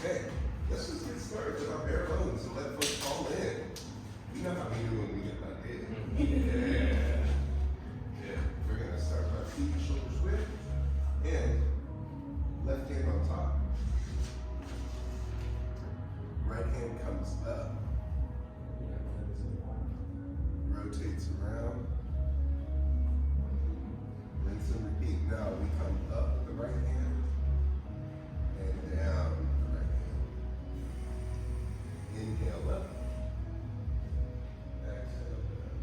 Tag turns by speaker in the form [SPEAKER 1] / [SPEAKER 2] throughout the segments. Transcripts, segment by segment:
[SPEAKER 1] Okay, let's just get started with our bare bones and let folks fall in. You know how we do when we get like this. Yeah. We're gonna start by feet and shoulders width and left hand on top. Right hand comes up. Rotates around. Rinse and repeat. Now we come up with the right hand and down with the right hand. Inhale up. Exhale down.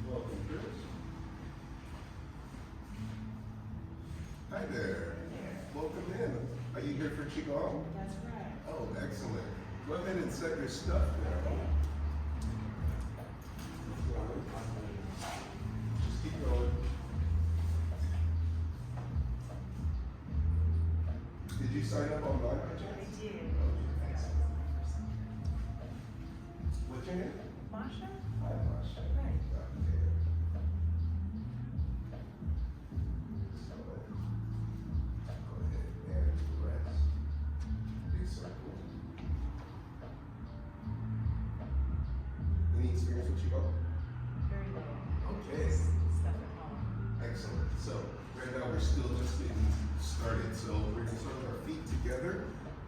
[SPEAKER 1] Welcome, Chris. Hi there. Welcome in. Are you here for Qigong?
[SPEAKER 2] That's right.
[SPEAKER 1] Oh, excellent. Go ahead and set your stuff down. Just keep going. Did you sign up online by chance?
[SPEAKER 2] I did.
[SPEAKER 1] Oh, excellent. What's your name?
[SPEAKER 2] Masha?
[SPEAKER 1] Hi, Masha.
[SPEAKER 2] Right.
[SPEAKER 1] Okay. So, go ahead and rest. Big circle. Any experience with Qigong?
[SPEAKER 2] Very little.
[SPEAKER 1] Okay.
[SPEAKER 2] Stuff at home.
[SPEAKER 1] Excellent. So right now we're still just getting started. So we're going to start with our feet together.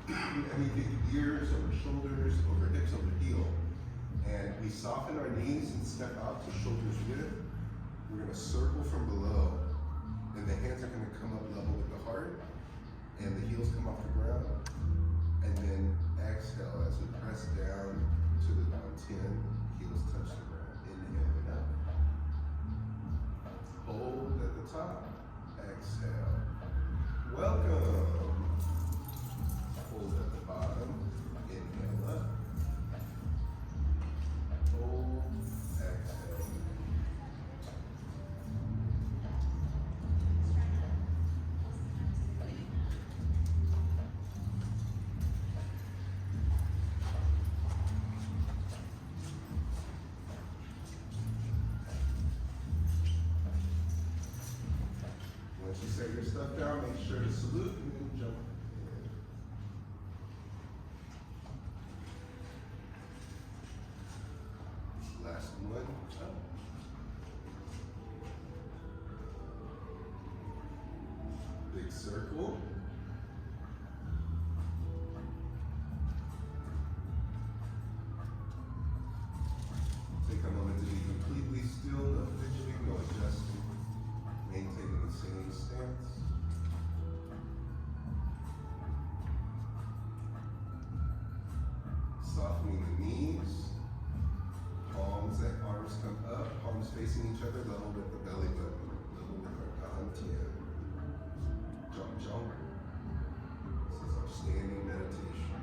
[SPEAKER 1] And we take ears over shoulders, over hips, over heel. And we soften our knees and step out to shoulders width. We're going to circle from below. And the hands are going to come up level with the heart. And the heels come off the ground. And then exhale as we press down to the down 10. Heels touch the ground. Inhale it up. Hold at the top. Exhale. Welcome. Hold at the bottom. Inhale up. Hold. Exhale. Once you set your stuff down, make sure to salute and then jump in. Last one. Up. Big circle. Take a moment to be completely still, no fidgeting, no adjusting. Maintaining the same stance. Softening the knees. Palms and arms come up. Palms facing each other, level with the belly button. Level with our dantian. Jump, jump. This is our standing meditation.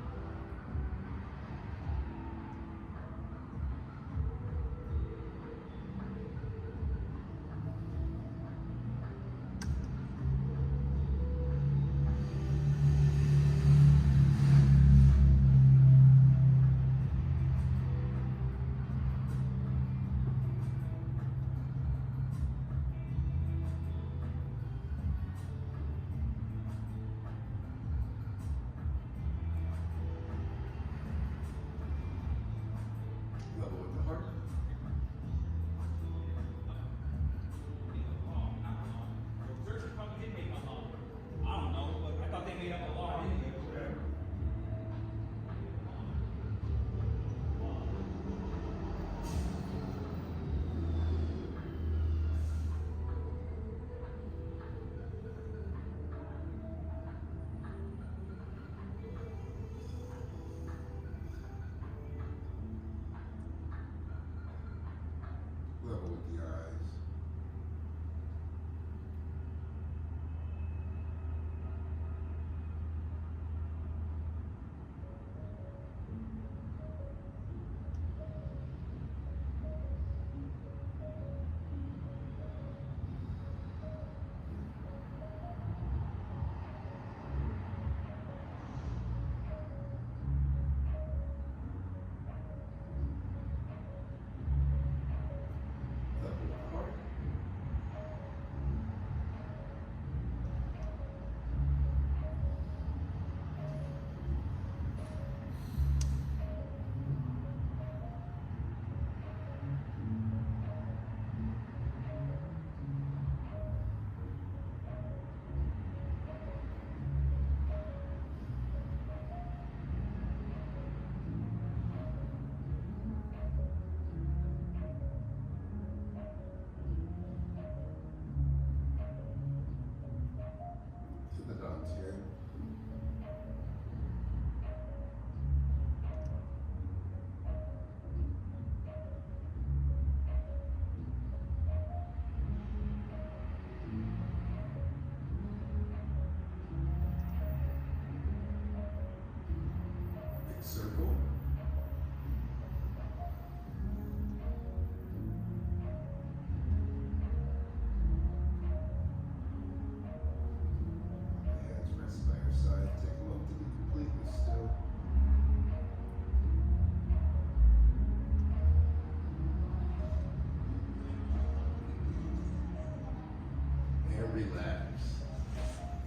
[SPEAKER 1] relax.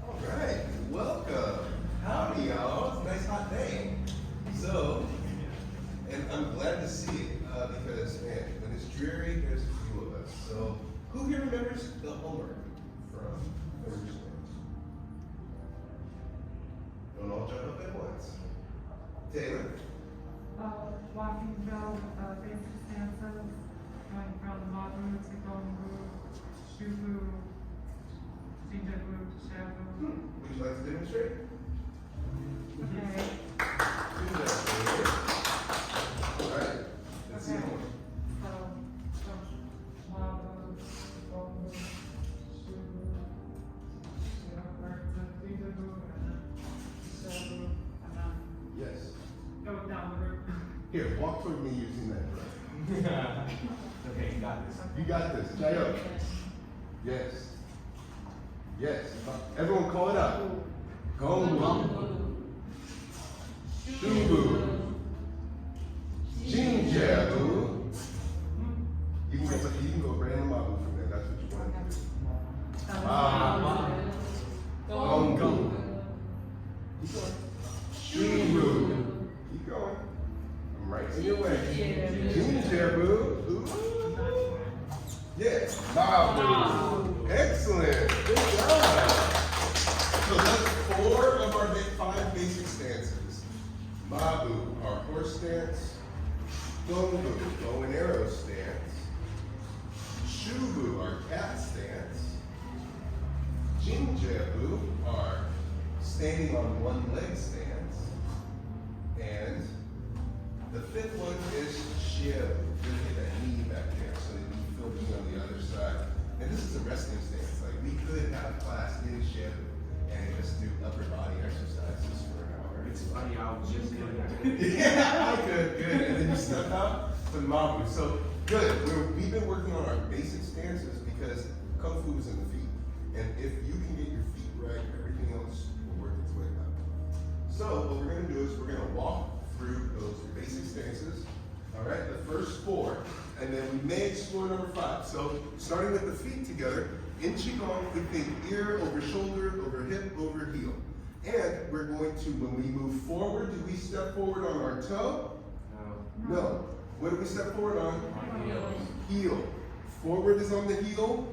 [SPEAKER 1] All right, welcome. Howdy, y'all. It's a nice hot day. So, and I'm glad to see it because, man, when it's dreary, there's a few of us. So, who here remembers the homework from Thursday? Don't all jump up at once. Taylor?
[SPEAKER 3] Walking through basic stances, going from Mabu to Gongbu, Shubu, Jinjabu to Shabu.
[SPEAKER 1] Would you like to demonstrate?
[SPEAKER 3] Okay.
[SPEAKER 1] Do that. All right. Let's see more.
[SPEAKER 3] So, Mabu, Gongbu, Shubu, back to Jinjabu, and then Shabu, and then
[SPEAKER 1] Yes.
[SPEAKER 3] go down the route.
[SPEAKER 1] Here, walk toward me using that drum.
[SPEAKER 4] Okay, you got this.
[SPEAKER 1] You got this. Jayo. Yes. Yes. Everyone call it out. Gongbu. Shubu. Jinjabu. You can go random Mabu from there. That's what you want to do. Gongbu. Keep going. Shubu. Keep going. I'm right in your way. Jinjabu. Ooh. Yes. Mabu. Excellent. Good job. So that's 4 of our 5 basic stances. Mabu, our horse stance. Gongbu, bow and arrow stance. Shubu, our cat stance. Jinjabu, our standing on one leg stance. And the 5th one is Shibu. You're gonna get that knee back there so that you feel me on the other side. And this is a resting stance. Like we could have class in Shibu and just do upper body exercises for an hour.
[SPEAKER 4] It's funny, I was just doing that.
[SPEAKER 1] Yeah, good. And then you step out to Mabu. So good. We've been working on our basic stances because Kung Fu is in the feet. And if you can get your feet right, everything else will work its way up. So what we're gonna do is we're gonna walk through those basic stances. All right, the first 4, and then we may explore number 5. So starting with the feet together, in Qigong, we think ear over shoulder, over hip, over heel. And we're going to, when we move forward, do we step forward on our toe? No. What do we step forward on? Heel. Forward is on the heel.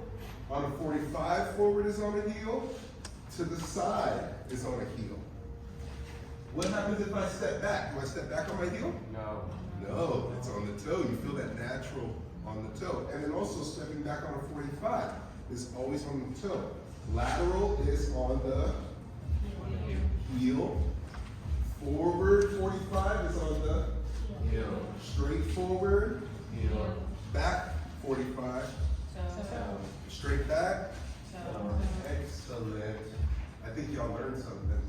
[SPEAKER 1] On a 45, forward is on the heel. To the side is on a heel. What happens if I step back? Do I step back on my heel?
[SPEAKER 4] No.
[SPEAKER 1] No, it's on the toe. You feel that natural on the toe. And then also stepping back on a 45 is always on the toe. Lateral is on the heel. Forward 45 is on the
[SPEAKER 4] Heel.
[SPEAKER 1] straight forward.
[SPEAKER 4] Heel.
[SPEAKER 1] Back 45. Straight back.
[SPEAKER 4] So.
[SPEAKER 1] Excellent. I think y'all learned something.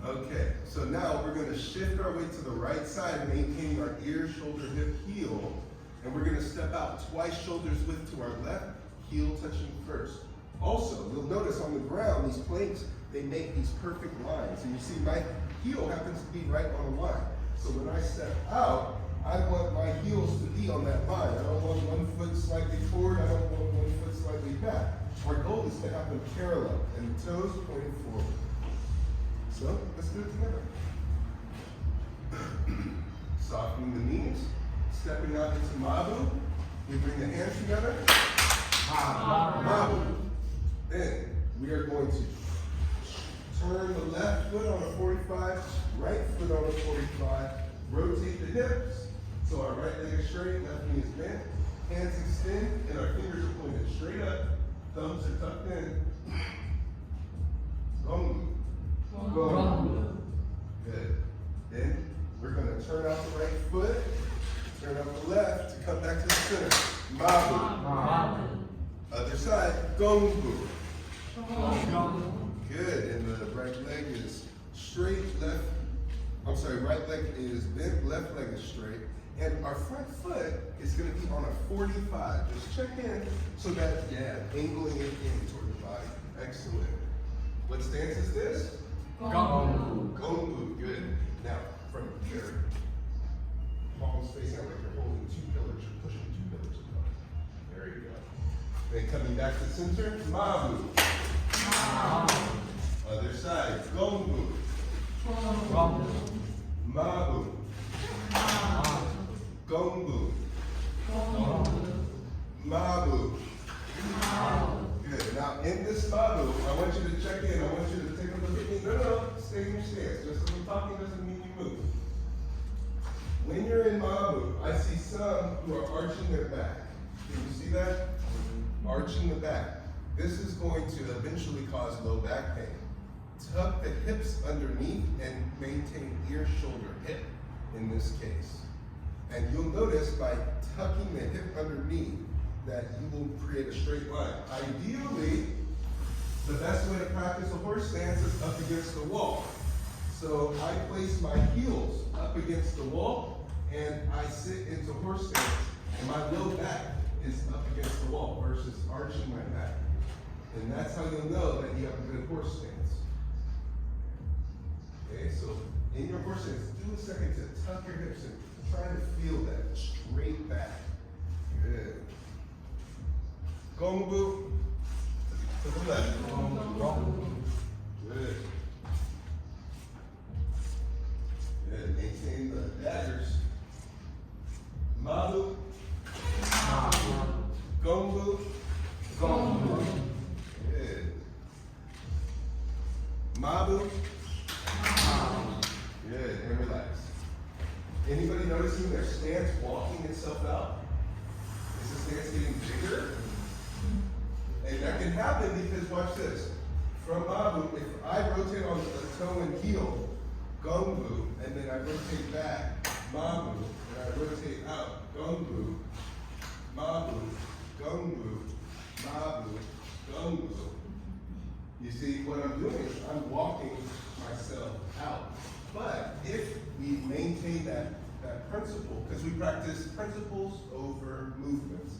[SPEAKER 1] Okay, so now we're going to shift our weight to the right side, maintaining our ear, shoulder, hip, heel. And we're going to step out twice shoulders width to our left, heel touching first. Also, you'll notice on the ground, these planks, they make these perfect lines. And you see my heel happens to be right on the line. So when I step out, I want my heels to be on that line. I don't want one foot slightly forward, I don't want one foot slightly back. Our goal is to have them parallel and the toes pointing forward. So let's do it together. Softening the knees, stepping out into Mabu. We bring the hands together. Mabu. Then we are going to turn the left foot on a 45, right foot on a 45, rotate the hips. So our right leg is straight, left knee is bent, hands extend, and our fingers are pointed straight up, thumbs are tucked in. Gongbu. Gongbu. Good. Then we're going to turn out the right foot, turn out the left to come back to the center. Mabu. Other side, Gongbu. Good. And the right leg is straight, right leg is bent, left leg is straight. And our front foot is going to be on a 45. Just check in so that, angling it in toward the body. Excellent. What stance is this?
[SPEAKER 4] Gongbu.
[SPEAKER 1] Gongbu. Good. Now, from here, palms face out like you're holding 2 pillars. You're pushing 2 pillars apart. There you go. Then coming back to center, Mabu. Other side, Gongbu. Mabu. Gongbu. Mabu. Good. Now in this Mabu, I want you to check in. I want you to take a look at me. No. Stay in your stance. Just because I'm talking doesn't mean you move. When you're in Mabu, I see some who are arching their back. Can you see that? Arching the back. This is going to eventually cause low back pain. Tuck the hips underneath and maintain ear, shoulder, hip in this case. And you'll notice by tucking the hip underneath that you will create a straight line. Ideally, the best way to practice a horse stance is up against the wall. So I place my heels up against the wall and I sit into horse stance and my low back is up against the wall versus arching my back. And that's how you'll know that you have a good horse stance. Okay, so in your horse stance, do a second to tuck your hips and try to feel that straight back. Good. Gongbu to the left. Good. Good. Maintain the daggers. Mabu. Gongbu. Good. Mabu. Good. And relax. Anybody noticing their stance walking itself out? Is the stance getting bigger? And that can happen because, watch this. From Mabu, if I rotate on the toe and heel, Gongbu, and then I rotate back, Mabu, and I rotate out, Gongbu, Mabu, Gongbu, Mabu, Gongbu. You see, what I'm doing is I'm walking myself out. But if we maintain that principle, because we practice principles over movements,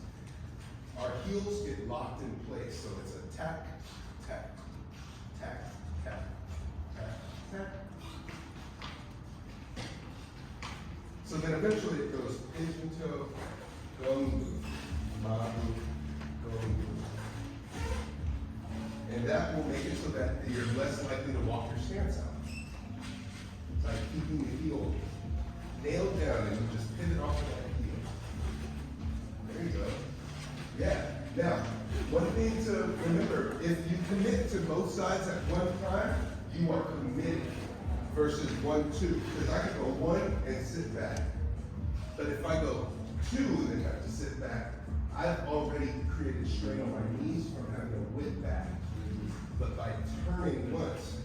[SPEAKER 1] our heels get locked in place. So it's a tap, tap, tap, tap, tap, tap. So then eventually it goes pigeon toe, gongbu, mabu, gongbu. And that will make it so that you're less likely to walk your stance out. By keeping the heel nailed down and you just pivot off of that heel. There you go. Yeah. Now, one thing to remember, if you commit to both sides at one time, you are committed versus 1, 2. Because I can go 1 and sit back. But if I go 2 and have to sit back, I've already created strain on my knees from having to whip back. But by turning once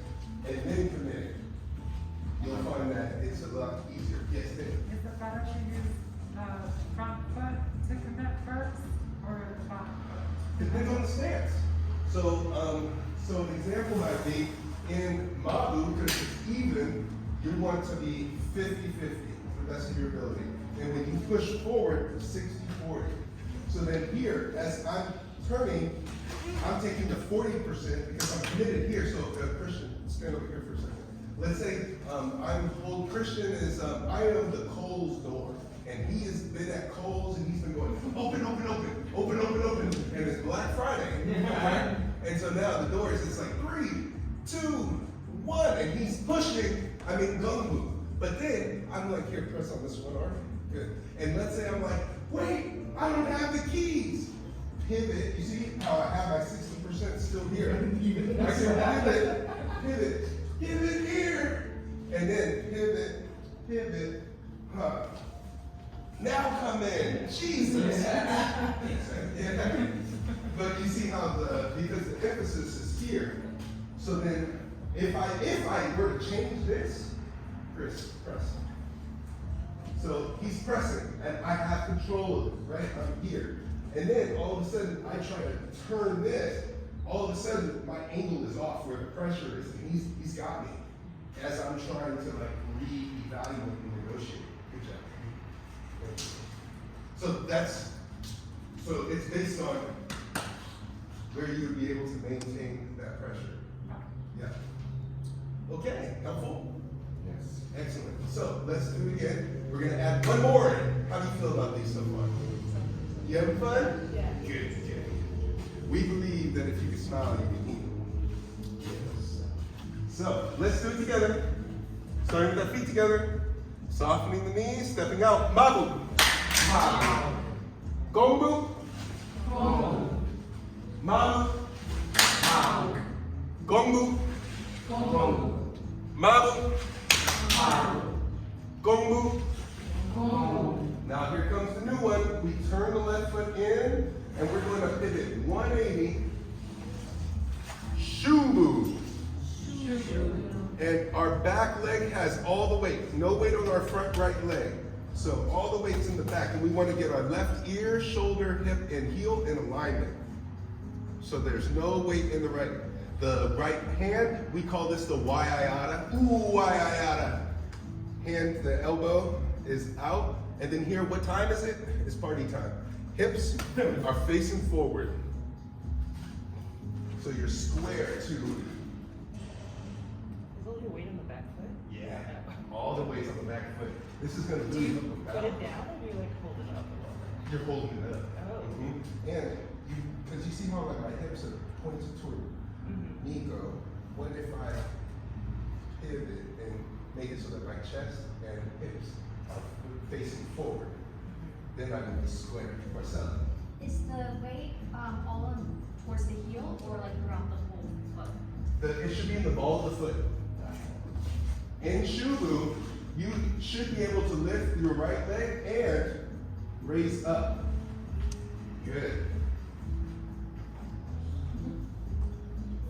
[SPEAKER 1] and then committing, you'll find that it's a lot easier. Yes, Dave?
[SPEAKER 3] Is it better to use front foot to commit first or the back foot?
[SPEAKER 1] Depends on the stance. So an example might be in Mabu, because it's even, you want to be 50-50 to the best of your ability. And when you push forward, 60-40. So then here, as I'm turning, I'm taking the 40% because I'm committed here. So Christian, stand over here for a second. Let's say Christian is, I am the Kohl's door. And he has been at Kohl's and he's been going, open, open, open, open, open, open. And it's Black Friday. Right? And so now the door is, it's like 3, 2, 1. And he's pushing, gongbu. But then I'm like, here, press on this one arm. Good. And let's say I'm like, wait, I don't have the keys. Pivot. You see how I have my 60% still here? I can pivot here. And then pivot, Now come in, Jesus. Yeah. But you see how because the emphasis is here. So then if I were to change this, Chris, press. So he's pressing and I have control of it, right? I'm here. And then all of a sudden I try to turn this. All of a sudden my angle is off where the pressure is, and he's got me as I'm trying to reevaluate and negotiate. Good job. So it's based on where you would be able to maintain that pressure. Yeah. Okay, helpful? Yes. Excellent. So let's do it again. We're gonna add one more in. How do you feel about these so far? You having fun?
[SPEAKER 2] Yeah.
[SPEAKER 1] Good. we believe that if you can smile, you can heal. Yes. So let's do it together. Starting with our feet together. Softening the knees, stepping out. Mabu.
[SPEAKER 4] Mabu.
[SPEAKER 1] Gongbu.
[SPEAKER 4] Gongbu.
[SPEAKER 1] Mabu.
[SPEAKER 4] Mabu.
[SPEAKER 1] Gongbu.
[SPEAKER 4] Gongbu.
[SPEAKER 1] Mabu.
[SPEAKER 4] Mabu.
[SPEAKER 1] Gongbu.
[SPEAKER 4] Gongbu.
[SPEAKER 1] Now here comes the new one. We turn the left foot in, and we're going to pivot 180. Shubu. And our back leg has all the weight. No weight on our front right leg. So all the weight's in the back. And we want to get our left ear, shoulder, hip, and heel in alignment. So there's no weight in the right. The right hand, we call this the Y-iata. Ooh, Y-iata. Hand, the elbow is out. And then here, what time is it? It's party time. Hips are facing forward. So you're square too.
[SPEAKER 2] Is all your weight on the back foot?
[SPEAKER 1] Yeah, all the weight's on the back foot. This is gonna
[SPEAKER 2] Do
[SPEAKER 1] really
[SPEAKER 2] you
[SPEAKER 1] help with
[SPEAKER 2] put
[SPEAKER 1] balance.
[SPEAKER 2] it down or do you like hold it up a little bit?
[SPEAKER 1] You're holding it up.
[SPEAKER 2] Oh.
[SPEAKER 1] And you, because you see how like my hips are pointed toward me go. What if I pivot and make it so that my chest and hips are facing forward? Then I can be square. Marcella.
[SPEAKER 5] Is the weight all on towards the heel or like around the whole foot?
[SPEAKER 1] It should be in the ball of the foot. In Shubu, you should be able to lift your right leg and raise up. Good.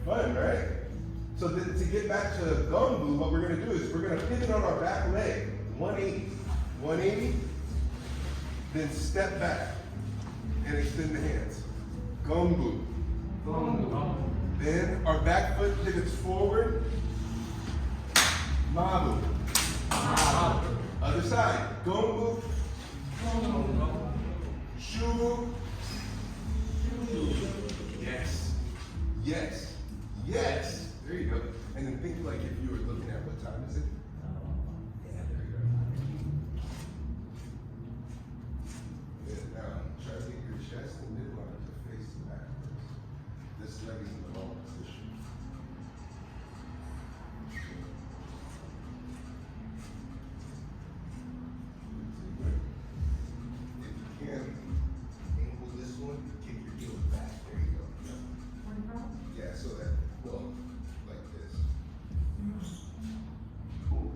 [SPEAKER 1] Fun, right? So to get back to Gongbu, what we're going to do is we're going to pivot on our back leg, 180. 180, then step back and extend the hands. Gongbu.
[SPEAKER 4] Gongbu.
[SPEAKER 1] Then our back foot pivots forward. Mabu.
[SPEAKER 4] Mabu.
[SPEAKER 1] Other side. Gongbu.
[SPEAKER 4] Gongbu.
[SPEAKER 1] Shubu. Yes. Yes. Yes. There you go. And then think like if you were looking at what time is it? Yeah, there you go. Good. Now try to get your chest and midline to face backwards. This leg is in the wrong position. If you can, angle this one, kick your heels back. There you go. Yeah, so that, well, like this. Cool.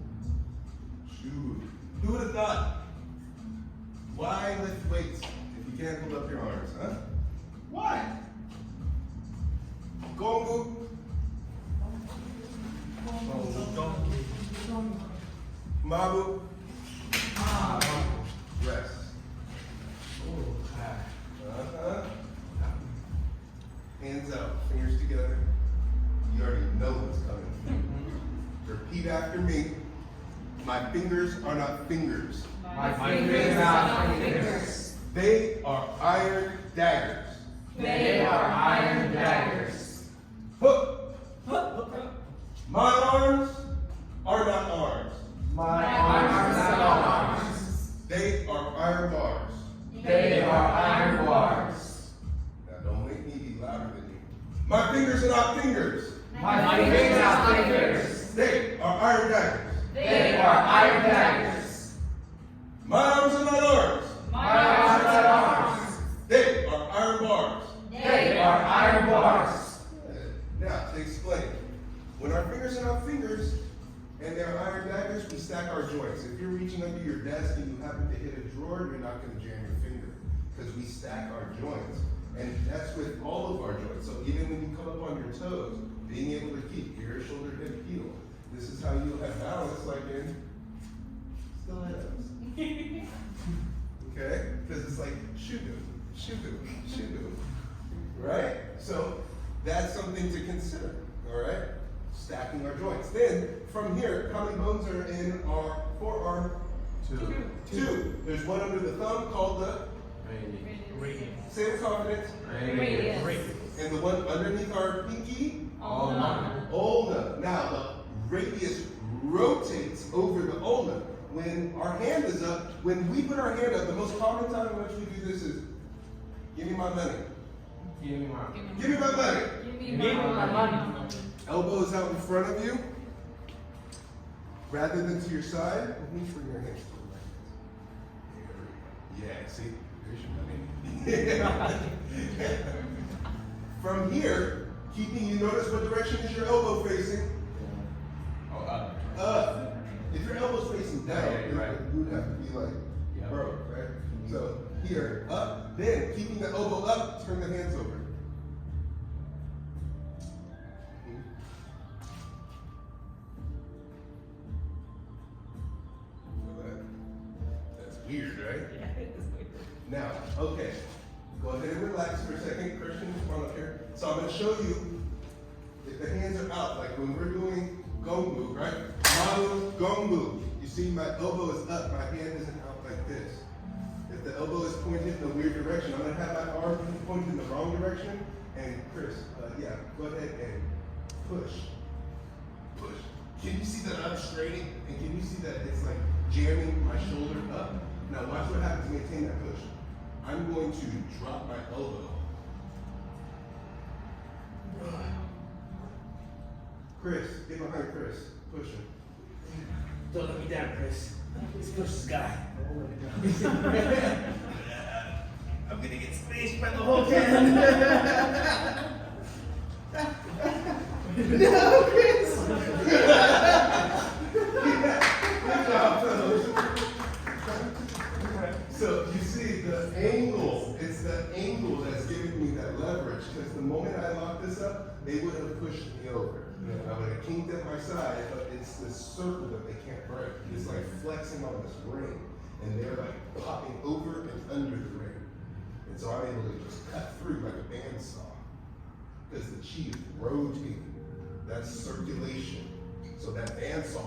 [SPEAKER 1] Shoot. Who would have thought? Why lift weights if you can't hold up your arms, huh? Why? Gongbu. Mabu. Rest. Uh-huh. Hands out, fingers together. You already know what's coming. Repeat after me. My fingers are not fingers.
[SPEAKER 4] My fingers are not fingers.
[SPEAKER 1] They are iron daggers.
[SPEAKER 4] They are iron daggers.
[SPEAKER 1] Hook. My arms are not arms.
[SPEAKER 4] My arms are not arms.
[SPEAKER 1] They are iron bars.
[SPEAKER 4] They are iron bars.
[SPEAKER 1] Now don't make me be louder than you. My fingers are not fingers.
[SPEAKER 4] My fingers are not fingers.
[SPEAKER 1] They are iron daggers.
[SPEAKER 4] They are iron daggers.
[SPEAKER 1] My arms are not arms.
[SPEAKER 4] My arms are not arms.
[SPEAKER 1] They are iron bars.
[SPEAKER 4] They are iron bars.
[SPEAKER 1] Now, to explain, when our fingers are not fingers and they're iron daggers, we stack our joints. If you're reaching under your desk and you happen to hit a drawer, you're not going to jam your finger because we stack our joints. And that's with all of our joints. So even when you come up on your toes, being able to keep ear, shoulder, hip, heel. This is how you'll have balance like in stilettos. Okay? Because it's like shubu, shubu, shubu. Right? So that's something to consider. All right? Stacking our joints. Then from here, how many bones are in our forearm? Two. There's one under the thumb called the say with confidence.
[SPEAKER 2] Radius.
[SPEAKER 1] And the one underneath our pinky?
[SPEAKER 2] Ulna.
[SPEAKER 1] Ulna. Now the radius rotates over the ulna. When our hand is up, when we put our hand up, the most common time in which we do this is, give me my money.
[SPEAKER 4] Give me my.
[SPEAKER 1] Give me my money.
[SPEAKER 5] Give
[SPEAKER 2] Give me my money.
[SPEAKER 1] Elbows out in front of you, rather than to your side. Reach for your hands. Yeah, see, there's your money. From here, keeping, you notice what direction is your elbow facing?
[SPEAKER 4] Oh, up.
[SPEAKER 1] Up. If your elbow's facing down,
[SPEAKER 4] Yeah, you're right.
[SPEAKER 1] you would have to be like,
[SPEAKER 4] Yep.
[SPEAKER 1] bro, right? So here, up, then keeping the elbow up, turn the hands over. Feel that? That's weird, right?
[SPEAKER 2] Yeah, it is weird.
[SPEAKER 1] Now, okay, go ahead and relax for a second. Christian, come on up here. So I'm going to show you if the hands are out, like when we're doing gongbu, right? Maru gongbu. You see my elbow is up, my hand isn't out like this. If the elbow is pointed in a weird direction, I'm going to have my arm pointed in the wrong direction. And Chris, yeah, go ahead and push. Push. Can you see that I'm straining? And can you see that it's like jamming my shoulder up? Now watch what happens. Maintain that push. I'm going to drop my elbow. Chris, get behind Chris. Push him.
[SPEAKER 4] Don't let me down, Chris. Let's push this guy. I'm gonna get squeezed by the whole can. No, Chris.
[SPEAKER 1] Good job, fellas. So you see the angle, it's the angle that's giving me that leverage, because the moment I lock this up, they would have pushed me over. I would have kinked at my side, but it's this circle that they can't break. It's like flexing on this ring, and they're like popping over and under the ring. And so I'm able to just cut through like a bandsaw, because the chi is rotating. That's circulation. So that bandsaw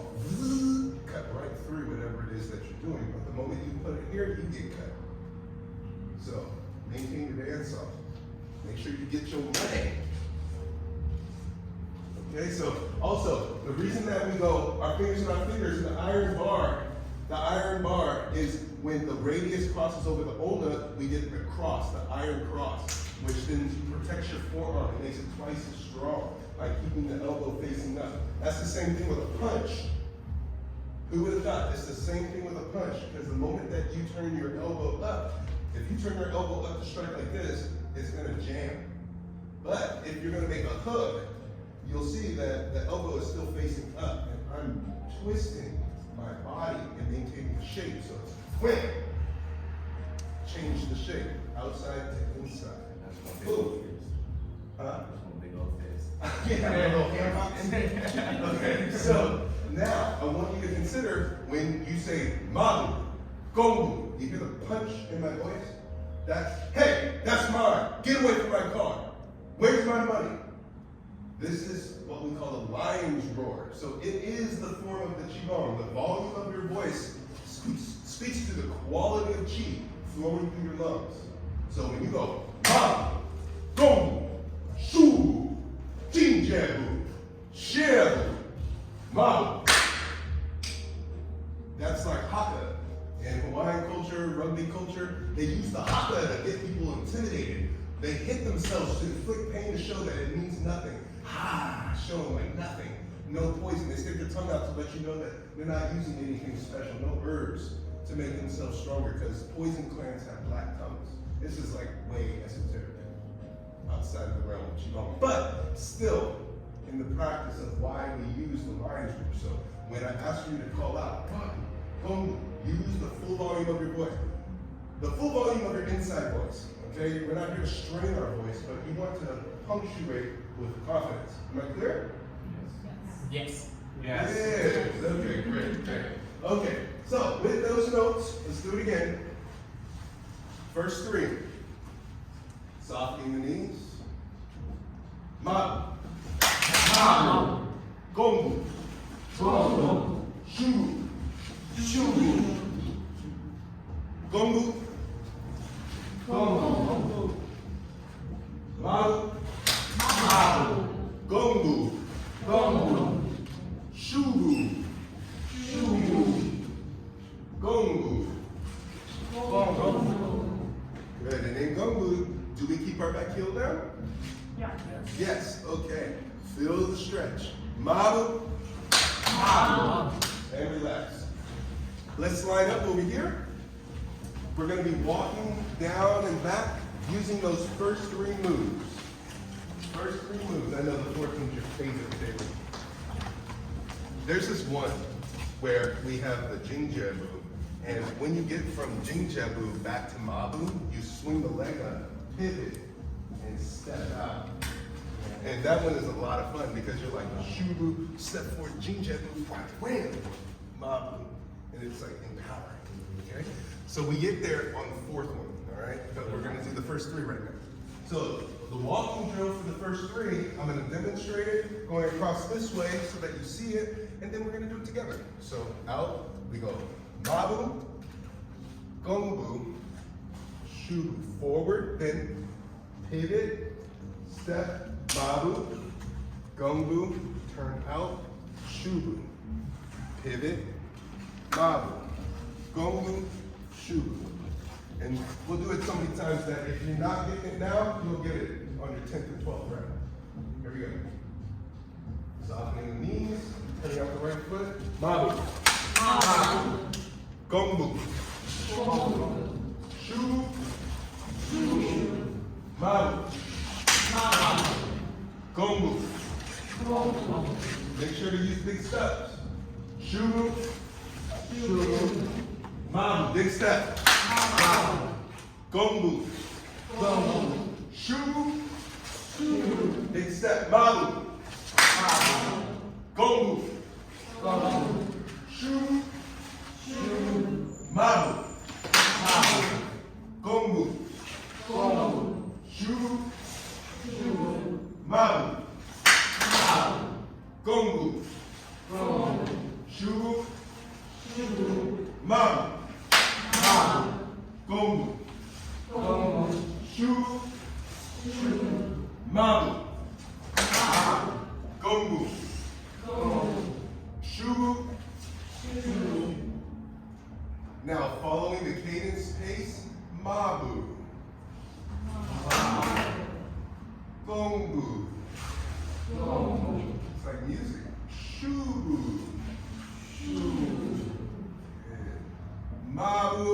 [SPEAKER 1] cut right through whatever it is that you're doing. But the moment you put it here, you get cut. So maintain your bandsaw. Make sure you get your money. Okay, so also the reason that we go our fingers in our fingers in the iron bar is when the radius crosses over the ulna, we get the cross, the iron cross, which then protects your forearm. It makes it twice as strong by keeping the elbow facing up. That's the same thing with a punch. Who would have thought? It's the same thing with a punch, because the moment that you turn your elbow up, if you turn your elbow up to strike like this, it's gonna jam. But if you're gonna make a hook, you'll see that the elbow is still facing up, and I'm twisting my body and maintaining the shape. So it's wham! Change the shape, outside to inside. Boom. Huh?
[SPEAKER 4] Big old face.
[SPEAKER 1] Yeah, a little hambox. Okay, so now I want you to consider when you say maru, gongbu, you hear the punch in my voice? That's, hey, that's mine. Get away from my car. Where's my money? This is what we call a lion's roar. So it is the form of the Qigong. The volume of your voice speaks to the quality of Qi flowing through your lungs. So when you go, ma, gong, shu, jinjabu, shebu, ma, that's like haka. In Hawaiian culture, rugby culture, they use the haka to get people intimidated. They hit themselves to inflict pain to show that it means nothing. Showing like nothing. No poison. They stick their tongue out to let you know that they're not using anything special. No herbs to make themselves stronger, because poison clans have black tongues. This is like way esoteric outside of the realm of Qigong. But still, in the practice of why we use the lion's roar. So when I ask you to call out, use the full volume of your voice. The full volume of your inside voice. Okay? We're not here to strain our voice, but you want to punctuate with confidence. Am I clear?
[SPEAKER 2] Yes.
[SPEAKER 4] Yes.
[SPEAKER 1] Yeah. Okay, great. Okay, so with those notes, let's do it again. First three. Softening the knees. Ma. Ma. Gongbu. Gongbu. Shu. Shu. Gongbu. Gongbu. Ma. Gongbu. Gongbu. Shubu. Shubu. Gongbu. Gongbu. Good. And in Gongbu, do we keep keep our back heel down?
[SPEAKER 3] Yeah.
[SPEAKER 1] Yes, okay. Feel the stretch. Mabu. And relax. Let's line up over here. We're going to be walking down and back using those first three moves. First three moves. I know the fourth one's your favorite. There's this one where we have the Jingjabu, and when you get from Jingjabu back to Mabu, you swing the leg up, pivot, and step out. And that one is a lot of fun because you're like Shubu, step forward, Jingjabu, wham, Mabu, and it's like empowering. Okay? So we get there on the fourth one, all right? But we're gonna do the first three right now. So the walking drill for the first three, I'm gonna demonstrate it going across this way so that you see it, and then we're gonna do it together. So out, we go Mabu, Gongbu, Shubu, forward, then pivot, step, Mabu, Gongbu, turn out, Shubu, pivot, Mabu, Gongbu, Shubu. And we'll do it so many times that if you're not getting it now, you'll get it on your 10th and 12th round. Here we go. Softening the knees, turning out the right foot. Mabu. Gongbu. Shubu. Mabu. Gongbu. Make sure to use big steps. Shubu. Mabu. Big step. Gongbu. Shubu. Big step. Mabu. Gongbu. Shubu. Mabu. Gongbu. Shubu. Mabu. Gongbu. Shubu. Mabu. Gongbu. Shubu. Mabu. Gongbu. Shubu. Now, following the cadence pace, Mabu. Gongbu. It's like music. Shubu. Mabu.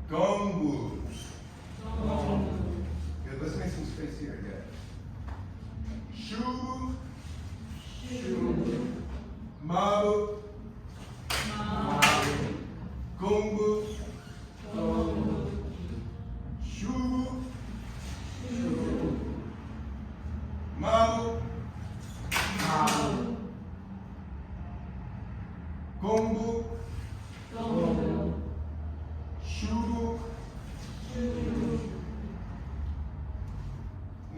[SPEAKER 1] Gongbu. Good, let's make some space here again. Shubu. Mabu. Gongbu. Shubu. Mabu. Gongbu. Shubu.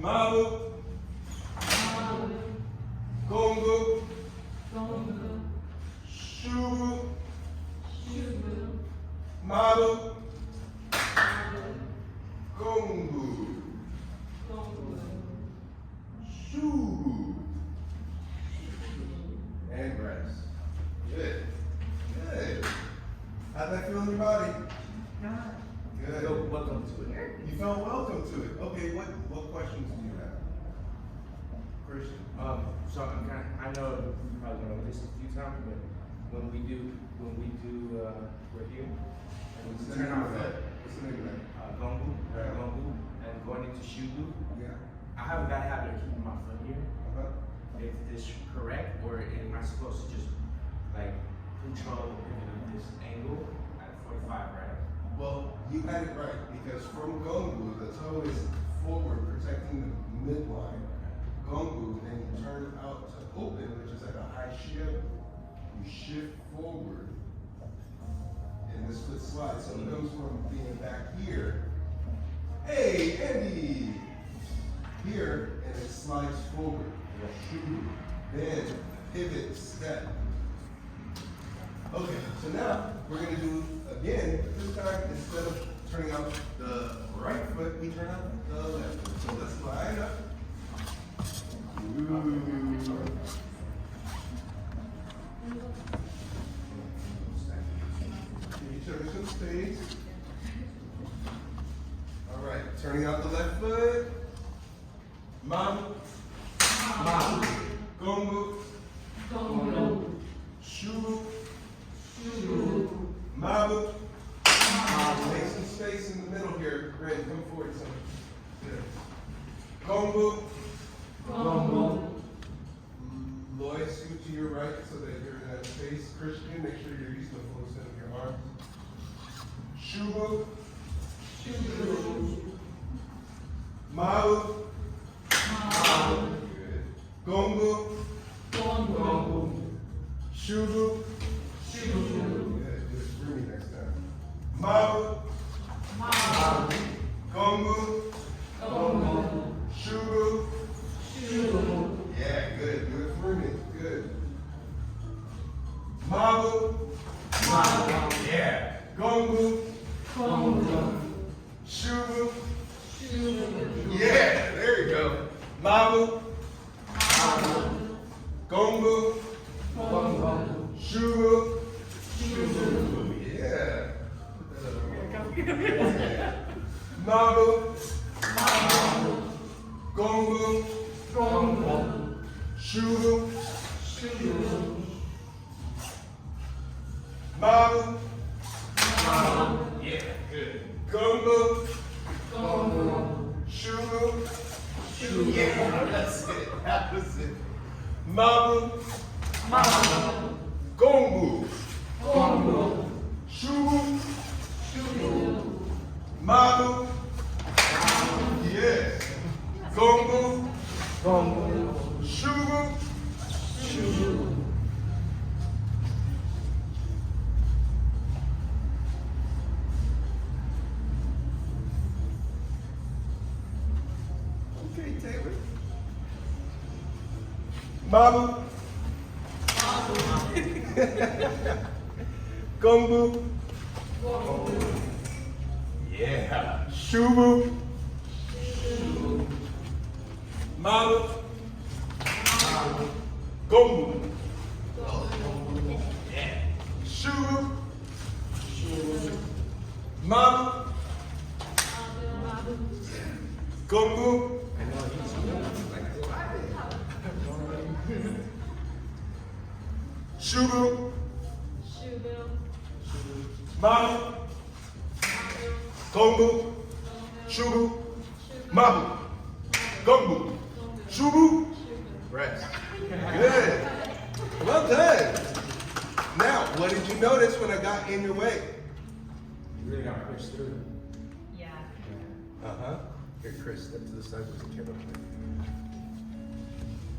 [SPEAKER 1] Mabu. Gongbu. Shubu. Mabu. Gongbu. Shubu. And rest. Good. Good. How'd that feel in your body? Good.
[SPEAKER 4] Feel welcome to it.
[SPEAKER 1] You felt welcome to it. Okay, what questions do you have? Christian.
[SPEAKER 4] So I know you probably know this a few times, but when we do review, and we
[SPEAKER 1] What's the
[SPEAKER 4] turn
[SPEAKER 1] name
[SPEAKER 4] out
[SPEAKER 1] of that? What's the name of that?
[SPEAKER 4] Gongbu,
[SPEAKER 1] Right.
[SPEAKER 4] Gongbu, and going into Shubu,
[SPEAKER 1] Yeah.
[SPEAKER 4] I have a bad habit of keeping my foot here.
[SPEAKER 1] Uh-huh.
[SPEAKER 4] Is this correct, or am I supposed to just like control the pivot of this angle at 45, right?
[SPEAKER 1] Well, you had it right, because from Gongbu, the toe is forward, protecting the midline. Gongbu, then you turn out to open, which is like a high shift. You shift forward, and this foot slides. So it goes from being back here, hey, Andy, here, and it slides forward. Then pivot, step. Okay, so now we're gonna do again, but this time instead of turning out the right foot, we turn out the left foot. So let's line up. Give each other some space. turning out the left foot. Mabu. Mabu. Gongu.
[SPEAKER 2] Gongo.
[SPEAKER 1] Shubu.
[SPEAKER 2] Shubu.
[SPEAKER 1] Mabu. Make some space in the middle here. Ren, come forward some. Good. Gongu.
[SPEAKER 2] Gongo.
[SPEAKER 1] Lloyd, scoot to your right so that you're in that space. Christian, make sure you're using the full extent of your arms. Shubu.
[SPEAKER 2] Shubu.
[SPEAKER 1] Mabu.
[SPEAKER 2] Mabu.
[SPEAKER 1] Good. Gongu.
[SPEAKER 2] Gongo.
[SPEAKER 1] Shubu.
[SPEAKER 2] Shubu.
[SPEAKER 1] Good. Do it through me next time. Mabu.
[SPEAKER 2] Mabu.
[SPEAKER 1] Gongu.
[SPEAKER 2] Gongo.
[SPEAKER 1] Shubu.
[SPEAKER 2] Shubu.
[SPEAKER 1] Yeah, good. Do it through me. Good. Mabu.
[SPEAKER 2] Mabu.
[SPEAKER 1] Yeah. Gongu.
[SPEAKER 2] Gongo.
[SPEAKER 1] Shubu.
[SPEAKER 2] Shubu.
[SPEAKER 1] Yeah, there you go. Mabu.
[SPEAKER 2] Mabu.
[SPEAKER 1] Gongu.
[SPEAKER 2] Gongo.
[SPEAKER 1] Shubu.
[SPEAKER 2] Shubu.
[SPEAKER 1] Yeah. Mabu.
[SPEAKER 2] Mabu.
[SPEAKER 1] Gongu.
[SPEAKER 2] Gongo.
[SPEAKER 1] Shubu.
[SPEAKER 2] Shubu.
[SPEAKER 1] Mabu.
[SPEAKER 2] Mabu.
[SPEAKER 1] Yeah, good. Gongu.
[SPEAKER 2] Gongo.
[SPEAKER 1] Shubu.
[SPEAKER 2] Shubu.
[SPEAKER 1] Yeah, that's it. That was it. Mabu.
[SPEAKER 2] Mabu.
[SPEAKER 1] Gongu.
[SPEAKER 2] Gongo.
[SPEAKER 1] Shubu.
[SPEAKER 2] Shubu.
[SPEAKER 1] Mabu. Yes. Gongu.
[SPEAKER 2] Gongo.
[SPEAKER 1] Shubu.
[SPEAKER 2] Shubu.
[SPEAKER 1] Okay, Taylor. Mabu. Gongu.
[SPEAKER 2] Gongo.
[SPEAKER 1] Yeah. Shubu.
[SPEAKER 2] Shubu.
[SPEAKER 1] Mabu.
[SPEAKER 2] Mabu.
[SPEAKER 1] Gongu.
[SPEAKER 2] Gongo.
[SPEAKER 1] Yeah. Shubu.
[SPEAKER 2] Shubu.
[SPEAKER 1] Mabu. Gongu. Shubu. Mabu. Gongu. Shubu. Mabu. Gongu. Shubu. Rest. Good. Well done. Now, what did you notice when I got in your way?
[SPEAKER 4] You really gotta push through.
[SPEAKER 5] Yeah.
[SPEAKER 1] Uh-huh. Here, Chris, step to the side with the camera.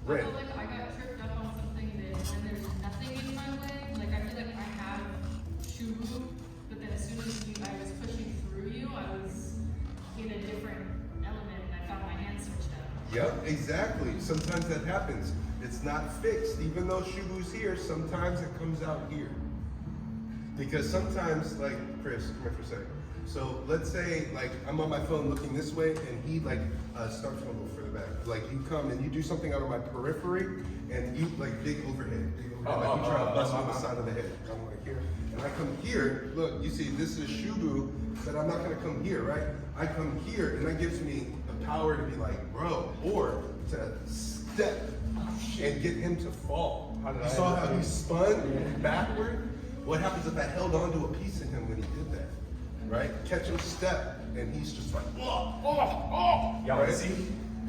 [SPEAKER 6] I
[SPEAKER 1] Red.
[SPEAKER 6] feel like I got tripped up on something that when there's nothing in my way, like I feel like I have shubu, but then as soon as I was pushing through you, I was in a different element and I found my hand switched up.
[SPEAKER 1] Yep, exactly. Sometimes that happens. It's not fixed. Even though Shubu's here, sometimes it comes out here. Because sometimes, like, Chris, come here for a second. So let's say, like, I'm on my phone looking this way, and he, like, starts from a little further back. Like, you come and you do something out of my periphery, and you, like, dig overhead. Like, you try to bust me on the side of the head. I'm like here. And I come here, look, you see, this is Shubu, but I'm not going to come here, right? I come here, and that gives me the power to be like, bro, or to step and get him to fall. You saw how he spun backward? What happens if I held on to a piece of him when he did that? Right? Catch him step, and he's just like,
[SPEAKER 4] Y'all
[SPEAKER 1] right?
[SPEAKER 4] see?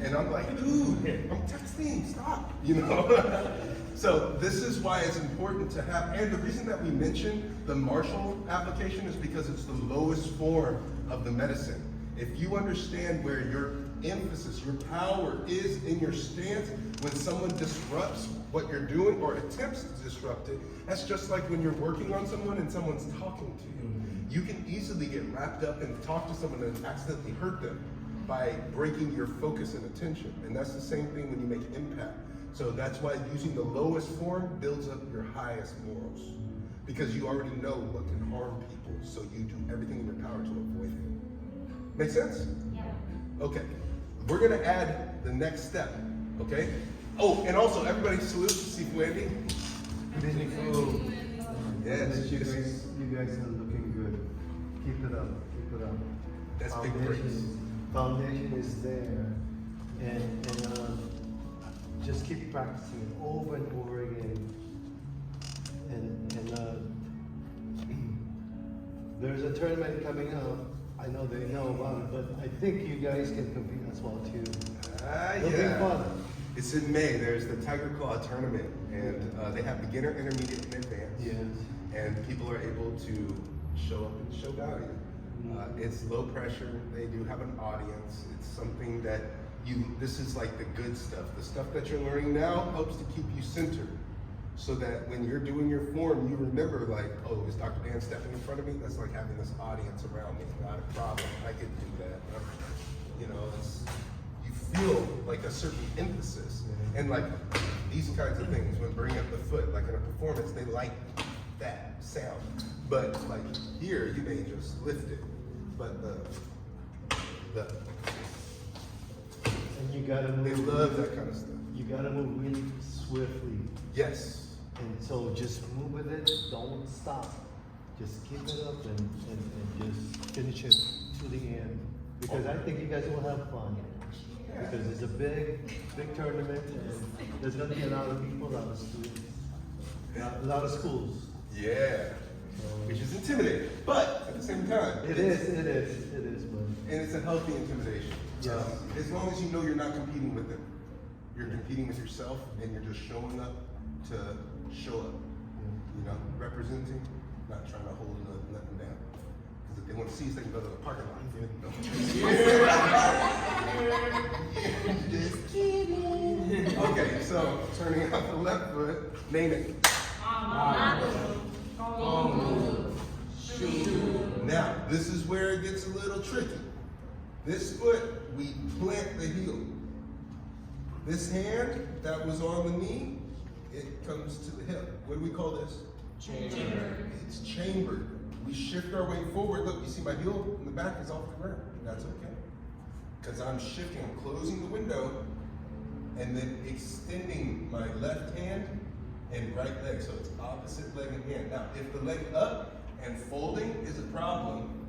[SPEAKER 1] And I'm like, dude, I'm texting, stop, you know? So this is why it's important to have, and the reason that we mention the martial application is because it's the lowest form of the medicine. If you understand where your emphasis, your power is in your stance, when someone disrupts what you're doing or attempts to disrupt it, that's just like when you're working on someone and someone's talking to you. You can easily get wrapped up and talk to someone and accidentally hurt them by breaking your focus and attention. And that's the same thing when you make impact. So that's why using the lowest form builds up your highest morals. Because you already know what can harm people, so you do everything in your power to avoid it. Make sense?
[SPEAKER 5] Yeah.
[SPEAKER 1] Okay. We're gonna add the next step, okay? Oh, and also everybody salute Sifu Wendy. Yes,
[SPEAKER 7] You guys are looking good. Keep it up. Keep it up.
[SPEAKER 1] That's big
[SPEAKER 7] Foundation
[SPEAKER 1] praise.
[SPEAKER 2] foundation is there, and just keep practicing it over and over again. And there's a tournament coming up. I know they know about it, but I think you guys can compete as well too. It'll be fun.
[SPEAKER 1] It's in May. There's the Tiger Claw tournament, and they have beginner, intermediate, and advanced.
[SPEAKER 2] Yes.
[SPEAKER 1] And people are able to show up and show value. It's low pressure. They do have an audience. It's something that this is like the good stuff. The stuff that you're learning now helps to keep you centered, so that when you're doing your form, you remember like, oh, is Dr. Dan stepping in front of me? That's like having this audience around me. Not a problem. I can do that. You know, you feel like a certain emphasis. And like these kinds of things, when bringing up the foot, like in a performance, they like that sound. But like here, you may just lift it. But
[SPEAKER 2] And you gotta move.
[SPEAKER 1] they love that kind of stuff.
[SPEAKER 2] You gotta move really swiftly.
[SPEAKER 1] Yes.
[SPEAKER 2] And so just move with it, don't stop. Just keep it up and just finish it to the end. Because I think you guys will have fun. Because it's a big tournament, and there's gonna be a lot of people, a lot of students, a lot of schools.
[SPEAKER 1] Yeah. Which is intimidating, but at the same time,
[SPEAKER 2] It is, but.
[SPEAKER 1] and it's a healthy intimidation.
[SPEAKER 2] Yes.
[SPEAKER 1] As long as you know you're not competing with them, you're competing with yourself, and you're just showing up to show up. You know, representing, not trying to hold nothing down. Because if they want to see us, they can go to the parking lot. Just kidding. Okay, so turning out the left foot, name it. Now, this is where it gets a little tricky. This foot, we plant the heel. This hand that was on the knee, it comes to the hip. What do we call this? Chamber. It's chambered. We shift our way forward. Look, you see my heel in the back is off the ground. That's okay. Because I'm shifting, I'm closing the window, and then extending my left hand and right leg. So it's opposite leg and hand. Now, if the leg up and folding is a problem,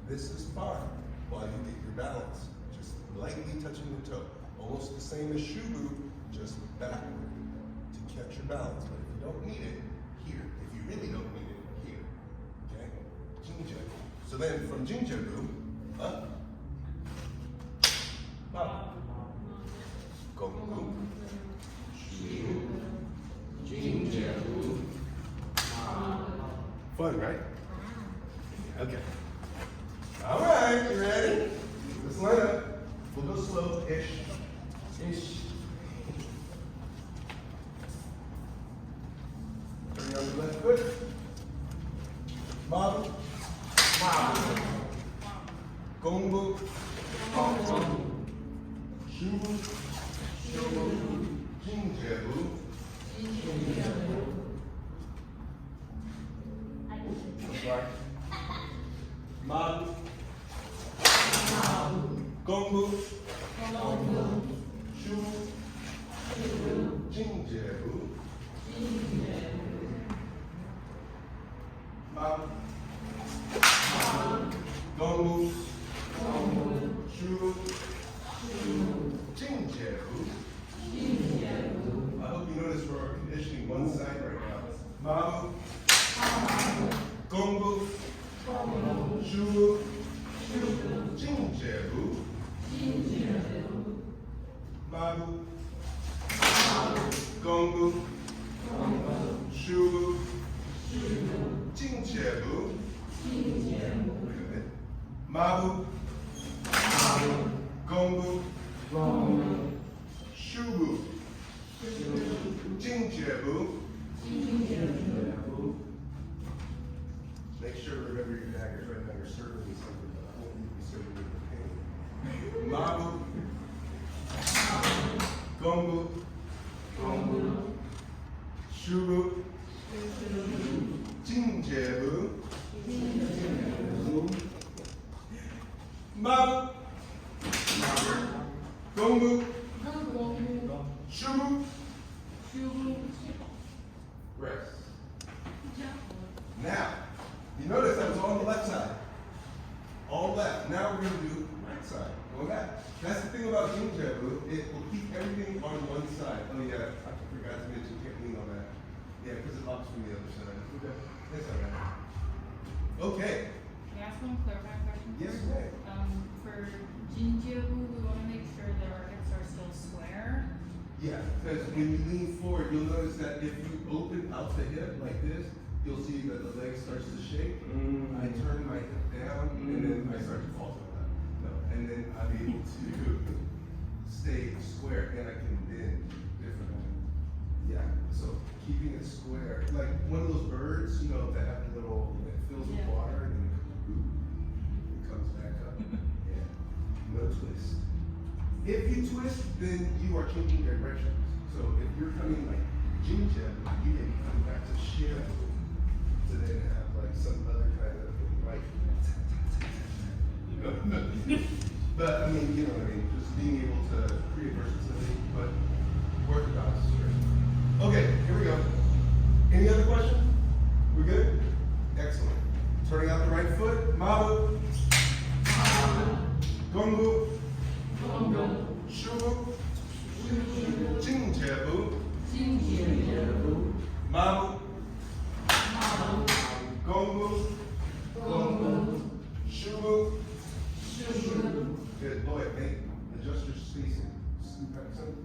[SPEAKER 1] this is fine while you get your balance. Just lightly touching the toe. Almost the same as Shubu, just backward to catch your balance. But if you don't need it, here. If you really don't need it, here. Okay? Jinjabu. So then from Jinjabu, up, up, Gongu, Shu, Jinjabu. Fun, right? Okay. All right, you ready? Let's line up. We'll go slow-ish. Ish. Turn on the left foot. Mabu. Mabu. Gongu. Gongu. Shubu. Shubu. Jinjabu. Jinjabu. Right. Mabu. Mabu. Gongu. Gongu. Shubu. Shubu. Jinjabu. Jinjabu. Mabu. Mabu. Gongu. Gongu. Shubu. Shubu. Jinjabu. Jinjabu. I hope you notice we're conditioning one side right now. Mabu. Gongu, Shubu, Jinjabu, Mabu, Gongu, Shubu, Jinjabu, Mabu, Gongu, Shubu, Jinjabu. Make sure to remember your daggers right now. You're serving something, but I won't be serving you the pain. Mabu, Gongu, Shubu, Jinjabu, Mabu, Gongu, Shubu, rest. Now, you notice that was on the left side. All left. Now we're going to do right side. Going back. That's the thing about Jing Jabu. It will keep everything on one side. Oh yeah, I forgot to mention, can't lean on that. Yeah, because it locks from the other side. Okay, that's all right. Okay.
[SPEAKER 6] Can I ask one clarifying question?
[SPEAKER 1] Yes, ma'am.
[SPEAKER 6] For Jinjibu, we want to make sure that our hips are still square.
[SPEAKER 1] Yeah, because when you lean forward, you'll notice that if you open out the hip like this, you'll see that the leg starts to shake. I turn my hip down, and then I start to fall to the left. No, and then I'm able to stay square, and I can bend differently. Yeah, so keeping it square, like one of those birds, you know, that have the little, it fills with
[SPEAKER 6] Yeah.
[SPEAKER 1] water, and then it comes back up. Yeah, no twist. If you twist, then you are changing directions. So if you're coming like Jinja, you can come back to Shira to then have like some other kind of like. But I mean, you know what I mean? Just being able to create versatility, but orthodox. Sure. Okay, here we go. Any other questions? We good? Excellent. Turning out the right foot. Mabu. Gongu. Shubu. Jinjabu. Mabu. Gongu. Shubu. Good. Lloyd, adjust your spacing. Scoop back some.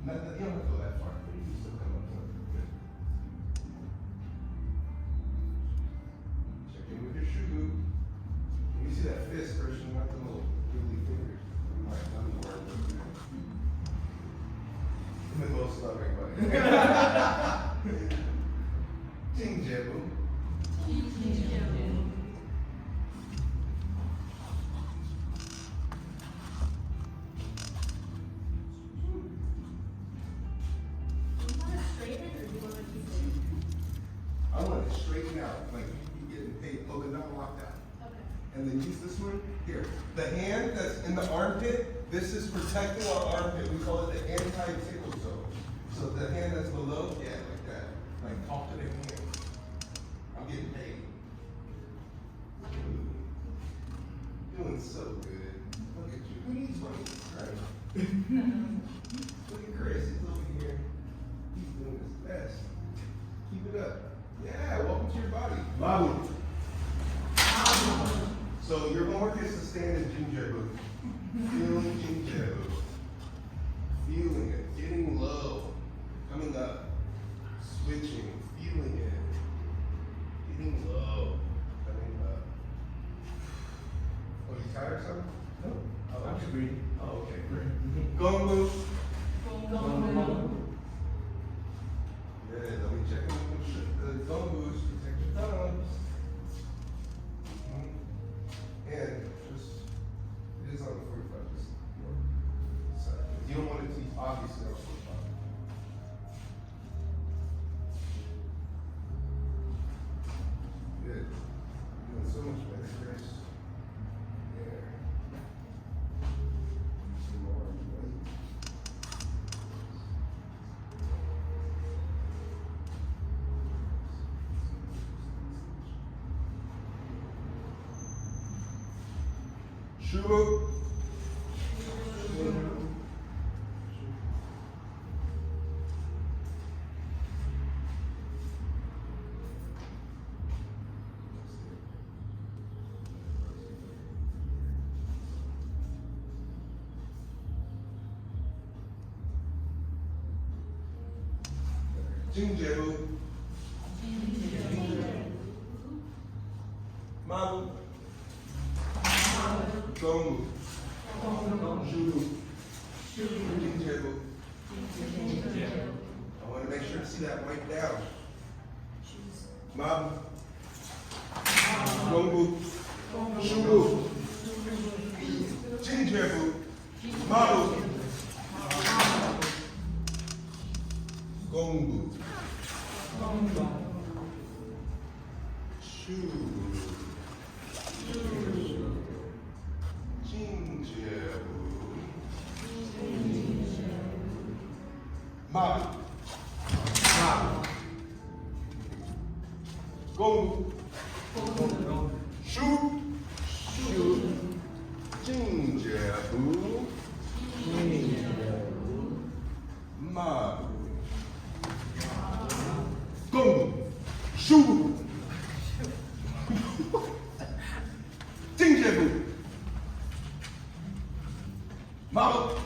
[SPEAKER 1] You don't have to go that far. You can still come up to it. Good. Check in with your shubu. When you see that fist, first you want the little wiggly fingers. I'm like, I'm worried about that. I'm the most loving buddy. Jinjabu. I want it straightened out, like you getting paid, hold it not locked out. And then use this one here. The hand that's in the armpit, this is protecting our armpit. We call it the anti-tickle zone. So the hand that's below, yeah, like that. Like talk to the hand. I'm getting paid. Doing so good. Look at you. Who needs money? Right? Look at Chris, he's over here. He's doing his best. Keep it up. Yeah, welcome to your body. Mabu. So your homework is to stand in Jinjabu. Feeling Jinjabu. Feeling it. Getting low. Coming up. Switching. Feeling it. Getting low. Coming up. Oh, you tired or something? No. Oh,
[SPEAKER 4] I'm just reading.
[SPEAKER 1] Oh, okay, great. Gongu. Good. Let me check the gongus. Protect your thumbs. And just, it is on the 45, just your side. You don't want it to be obviously on 45. Good. You're doing so much better, Chris. There. Some more, right? Shubu. Jinjabu. Mabu. Gongu. Shubu. Jinjabu. I want to make sure to see that right down. Mabu. Gongu. Shubu. Jinjabu. Mabu. Gongu. Shubu. Jinjabu. Mabu. Mabu. Gongu. Shu. Jabu. Mabu. Gongu. Shubu. Jingjabu. Mabu.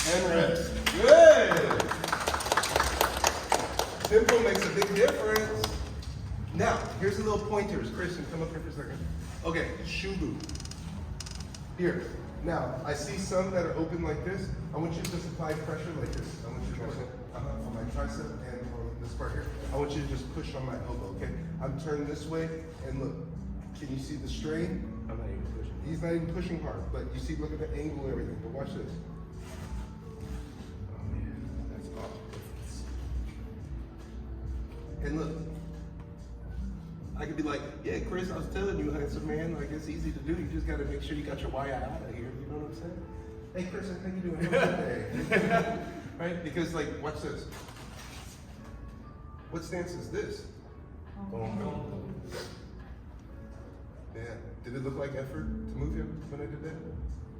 [SPEAKER 1] And rest. Good. Tempo makes a big difference. Now, here's a little pointers. Christian, come up here for a second. Okay, shubu. Here. Now, I see some that are open like this. I want you to just apply pressure like this. I want you to on my tricep and on this part here. I want you to just push on my elbow, okay? I'm turned this way, and look. Can you see the strain?
[SPEAKER 4] I'm not even pushing.
[SPEAKER 1] He's not even pushing hard, but you see, look at the angle and everything. But watch this.
[SPEAKER 4] Oh man, that's all the difference.
[SPEAKER 1] And look, I could be like, yeah, Chris, I was telling you, handsome man, like it's easy to do. You just got to make sure you got your wire out of here. You know what I'm saying? Hey, Chris, how you doing? How's your day? Right? Because like, watch this. What stance is this? Yeah. Did it look like effort to move him when I did that?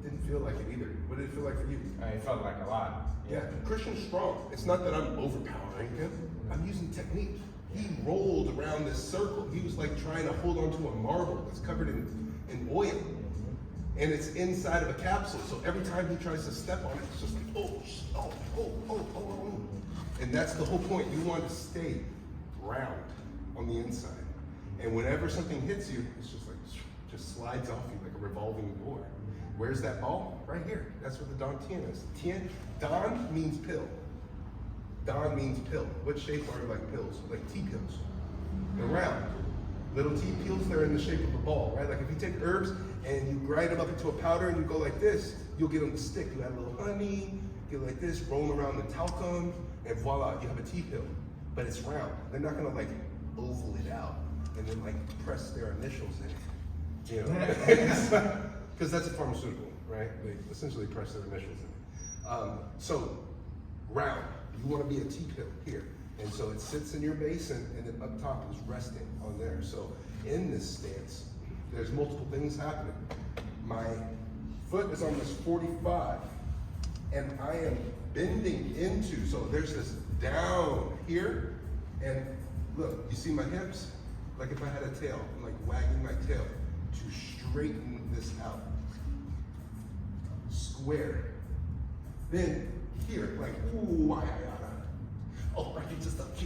[SPEAKER 1] Didn't feel like it either. What did it feel like for you?
[SPEAKER 4] It felt like a lot.
[SPEAKER 1] Yeah, Christian's strong. It's not that I'm overpowering him. I'm using technique. He rolled around this circle. He was like trying to hold onto a marble that's covered in oil. And it's inside of a capsule. So every time he tries to step on it, it's just like, oh. And that's the whole point. You want to stay round on the inside. And whenever something hits you, it's just like, just slides off you like a revolving door. Where's that ball? Right here. That's where the dantian is. Dan means pill. Dan means pill. What shape are like pills? Like tea pills. They're round. Little tea pills, they're in the shape of a ball, right? Like if you take herbs and you grind them up into a powder and you go like this, you'll get them to stick. You add a little honey, get like this, roll them around the talcum, and voila, you have a tea pill. But it's round. They're not gonna like oval it out and then like press their initials in it. You know? Because that's a pharmaceutical, right? They essentially press their initials in it. So, round. You want to be a tea pill here. And so it sits in your basin, and then up top is resting on there. So in this stance, there's multiple things happening. My foot is on this 45, and I am bending into, so there's this down here, and look, you see my hips? Like if I had a tail, I'm like wagging my tail to straighten this out. Square. Then here, like, ooh, oh, I can just up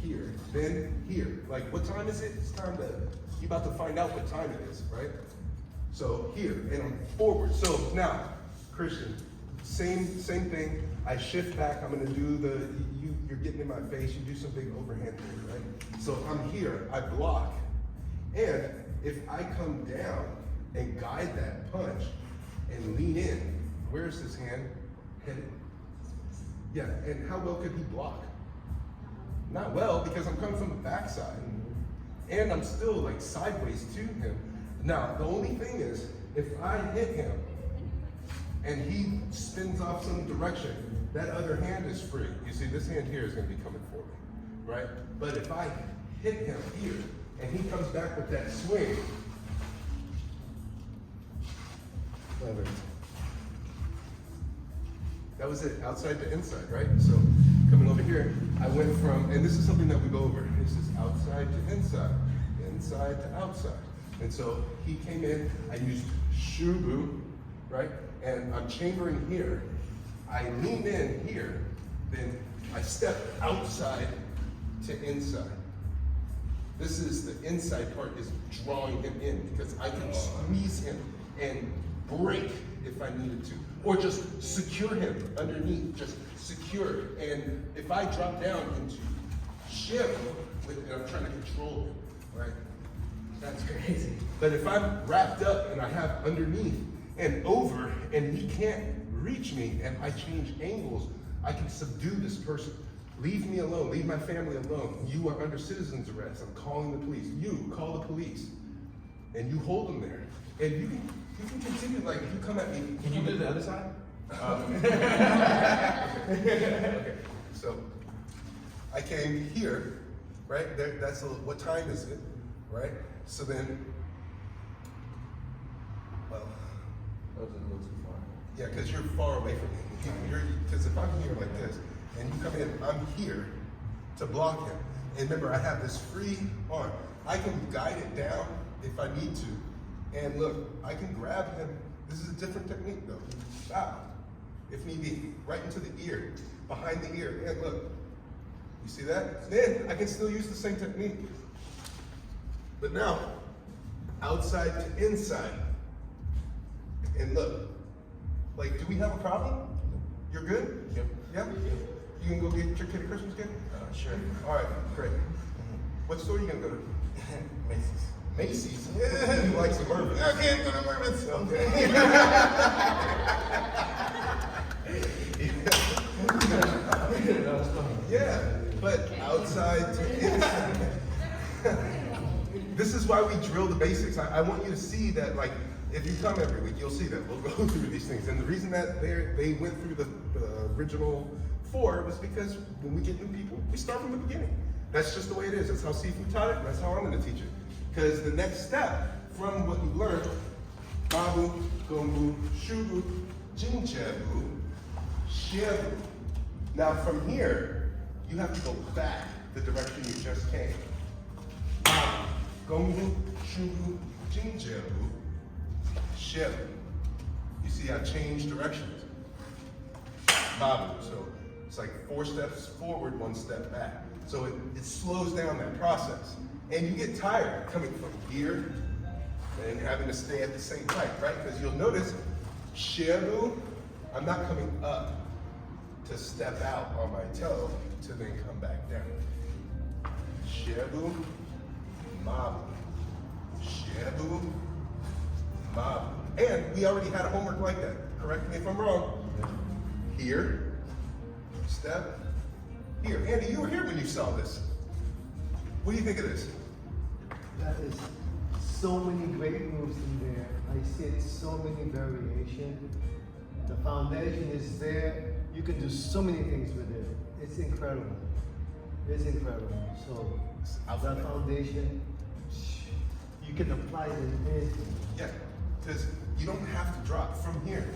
[SPEAKER 1] here. Then here. Like, what time is it? It's time to, you're about to find out what time it is, right? So here, and I'm forward. So now, Christian, same thing. I shift back. I'm gonna do you're getting in my face. You do some big overhand thing, right? So I'm here. I block, and if I come down and guide that punch and lean in, where's his hand headed? Yeah, and how well could he block? Not well, because I'm coming from the backside, and I'm still like sideways to him. Now, the only thing is, if I hit him and he spins off some direction, that other hand is free. You see, this hand here is gonna be coming for me, right? But if I hit him here and he comes back with that swing, that was it, outside to inside, right? So coming over here, I went from, and this is something that we go over. This is outside to inside to outside. And so he came in, I used shubu, right? And I'm chambering here. I lean in here, then I step outside to inside. This is the inside part is drawing him in because I can squeeze him and break if I needed to. Or just secure him underneath, just secure. And if I drop down into shim, and I'm trying to control him, right? That's crazy. But if I'm wrapped up and I have underneath and over and he can't reach me and I change angles, I can subdue this person. Leave me alone, leave my family alone. You are under citizen's arrest. I'm calling the police. You call the police. And you hold them there. And you can continue, like, if you come at me.
[SPEAKER 4] Can you do the other side?
[SPEAKER 1] Okay, so I came here, right? That's what time is it, right? So then, well,
[SPEAKER 4] too far.
[SPEAKER 1] Yeah, because you're far away from me. Because if I'm here like this, and you come in, I'm here to block him. And remember, I have this free arm. I can guide it down if I need to. And look, I can grab him. This is a different technique though. Stop. If need be, right into the ear, behind the ear. And look, you see that? Then I can still use the same technique. But now, outside to inside. And look, like, do we have a problem? You're good?
[SPEAKER 4] Yep.
[SPEAKER 1] Yep? You can go get your kid a Christmas gift?
[SPEAKER 4] Sure.
[SPEAKER 1] All right, great. What store are you gonna go to?
[SPEAKER 4] Macy's.
[SPEAKER 1] Macy's? Yeah, you like some Mervyn's. I can't go to Mervyn's. Okay. Yeah, but outside to inside. This is why we drill the basics. I want you to see that, like, if you come every week, you'll see that we'll go through these things. And the reason that they went through the original 4 was because when we get new people, we start from the beginning. That's just the way it is. That's how Sifu taught it, and that's how I'm going to teach it. Because the next step from what you learned, Babu, Gombu, Shubu, Jinchebu, Shebu. Now from here, you have to go back the direction you just came. Babu, Gombu, Shubu, Jinchebu, Shebu. You see I changed directions. Babu, so it's like 4 steps forward, 1 step back. So it slows down that process. And you get tired coming from here and having to stay at the same height, right? Because you'll notice, Shebu, I'm not coming up to step out on my toe to then come back down. Shebu, Mabu. Shebu, Mabu. And we already had a homework like that. Correct me if I'm wrong. Here, step, here. Andy, you were here when you saw this. What do you think of this?
[SPEAKER 2] That is so many great moves in there. I see it, so many variations. The foundation is there. You can do so many things with it. It's incredible. It's incredible. So that foundation, you can apply it in anything.
[SPEAKER 1] Yeah, because you don't have to drop from here.